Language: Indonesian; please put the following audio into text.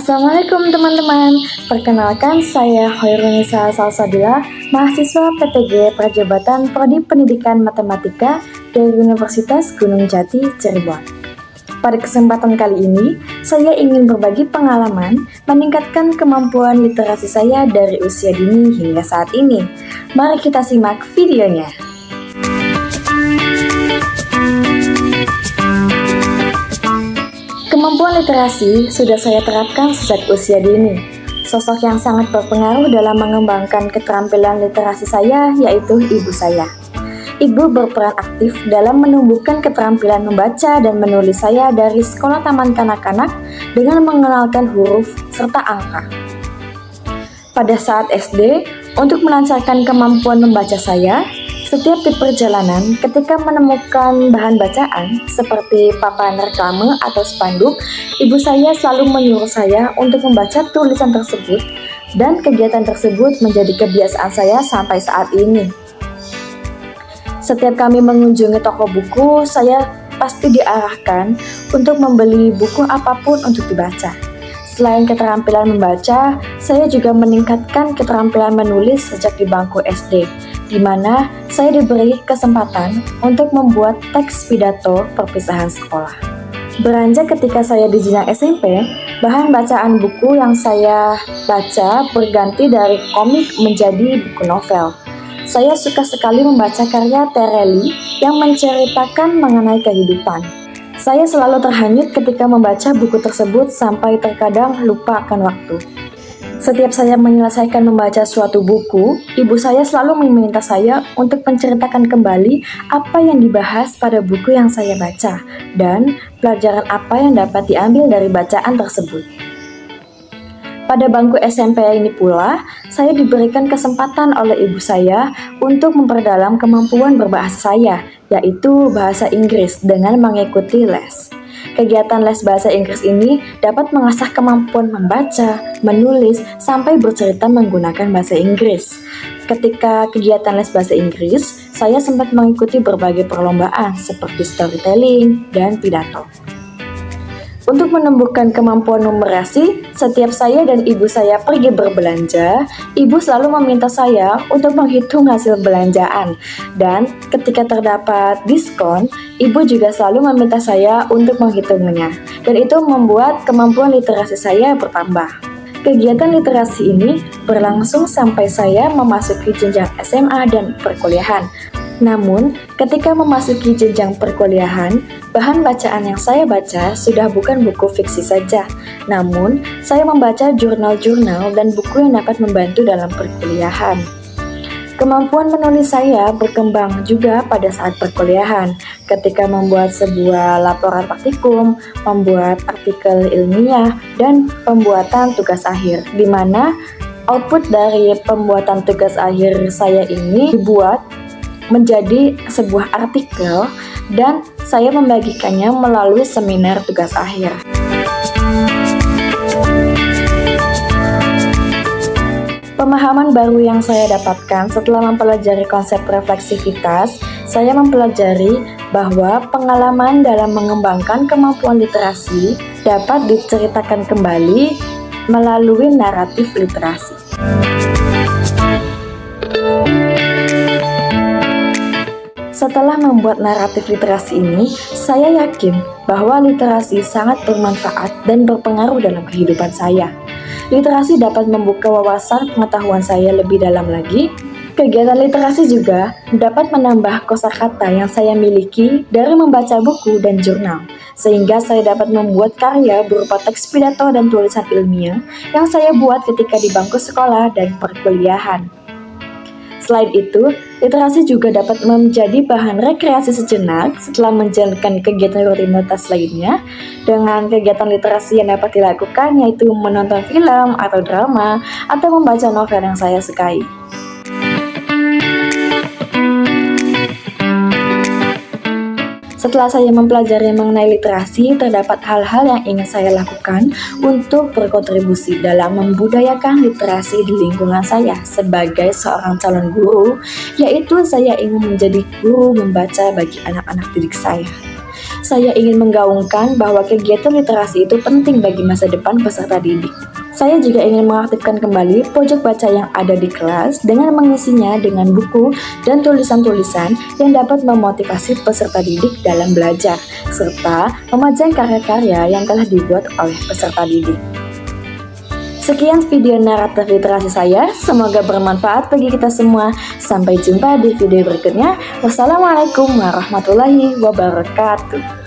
Assalamualaikum teman-teman, perkenalkan saya Hoirunisa Salsabila, mahasiswa PPG Prajabatan Prodi Pendidikan Matematika dari Universitas Gunung Jati, Cirebon. Pada kesempatan kali ini, saya ingin berbagi pengalaman meningkatkan kemampuan literasi saya dari usia dini hingga saat ini. Mari kita simak videonya. Kemampuan literasi sudah saya terapkan sejak usia dini. Sosok yang sangat berpengaruh dalam mengembangkan keterampilan literasi saya yaitu ibu saya. Ibu berperan aktif dalam menumbuhkan keterampilan membaca dan menulis saya dari sekolah taman kanak-kanak dengan mengenalkan huruf serta angka. Pada saat SD, untuk melancarkan kemampuan membaca saya, setiap di perjalanan, ketika menemukan bahan bacaan seperti papan reklame atau spanduk, ibu saya selalu menyuruh saya untuk membaca tulisan tersebut dan kegiatan tersebut menjadi kebiasaan saya sampai saat ini. Setiap kami mengunjungi toko buku, saya pasti diarahkan untuk membeli buku apapun untuk dibaca. Selain keterampilan membaca, saya juga meningkatkan keterampilan menulis sejak di bangku SD, di mana saya diberi kesempatan untuk membuat teks pidato perpisahan sekolah. Beranjak ketika saya di jenjang SMP, bahan bacaan buku yang saya baca berganti dari komik menjadi buku novel. Saya suka sekali membaca karya Tereli yang menceritakan mengenai kehidupan. Saya selalu terhanyut ketika membaca buku tersebut sampai terkadang lupa akan waktu. Setiap saya menyelesaikan membaca suatu buku, ibu saya selalu meminta saya untuk menceritakan kembali apa yang dibahas pada buku yang saya baca dan pelajaran apa yang dapat diambil dari bacaan tersebut. Pada bangku SMP ini pula, saya diberikan kesempatan oleh ibu saya untuk memperdalam kemampuan berbahasa saya, yaitu bahasa Inggris dengan mengikuti les. Kegiatan les bahasa Inggris ini dapat mengasah kemampuan membaca, menulis, sampai bercerita menggunakan bahasa Inggris. Ketika kegiatan les bahasa Inggris, saya sempat mengikuti berbagai perlombaan seperti storytelling dan pidato. Untuk menumbuhkan kemampuan numerasi, setiap saya dan ibu saya pergi berbelanja, ibu selalu meminta saya untuk menghitung hasil belanjaan. Dan ketika terdapat diskon, ibu juga selalu meminta saya untuk menghitungnya. Dan itu membuat kemampuan literasi saya bertambah. Kegiatan literasi ini berlangsung sampai saya memasuki jenjang SMA dan perkuliahan. Namun, ketika memasuki jenjang perkuliahan, bahan bacaan yang saya baca sudah bukan buku fiksi saja. Namun, saya membaca jurnal-jurnal dan buku yang dapat membantu dalam perkuliahan. Kemampuan menulis saya berkembang juga pada saat perkuliahan, ketika membuat sebuah laporan praktikum, membuat artikel ilmiah, dan pembuatan tugas akhir, di mana output dari pembuatan tugas akhir saya ini dibuat menjadi sebuah artikel dan saya membagikannya melalui seminar tugas akhir. Pemahaman baru yang saya dapatkan setelah mempelajari konsep refleksivitas, saya mempelajari bahwa pengalaman dalam mengembangkan kemampuan literasi dapat diceritakan kembali melalui naratif literasi. Setelah membuat naratif literasi ini, saya yakin bahwa literasi sangat bermanfaat dan berpengaruh dalam kehidupan saya. Literasi dapat membuka wawasan pengetahuan saya lebih dalam lagi. Kegiatan literasi juga dapat menambah kosakata yang saya miliki dari membaca buku dan jurnal, sehingga saya dapat membuat karya berupa teks pidato dan tulisan ilmiah yang saya buat ketika di bangku sekolah dan perkuliahan. Selain itu, literasi juga dapat menjadi bahan rekreasi sejenak setelah menjalankan kegiatan rutinitas lainnya. Dengan kegiatan literasi yang dapat dilakukan yaitu menonton film atau drama atau membaca novel yang saya sukai. Setelah saya mempelajari mengenai literasi, terdapat hal-hal yang ingin saya lakukan untuk berkontribusi dalam membudayakan literasi di lingkungan saya sebagai seorang calon guru, yaitu saya ingin menjadi guru membaca bagi anak-anak didik saya. saya ingin menggaungkan bahwa kegiatan literasi itu penting bagi masa depan peserta didik. Saya juga ingin mengaktifkan kembali pojok baca yang ada di kelas dengan mengisinya dengan buku dan tulisan-tulisan yang dapat memotivasi peserta didik dalam belajar, serta memajang karya-karya yang telah dibuat oleh peserta didik. Sekian video naratif literasi saya, semoga bermanfaat bagi kita semua. Sampai jumpa di video berikutnya. Wassalamualaikum warahmatullahi wabarakatuh.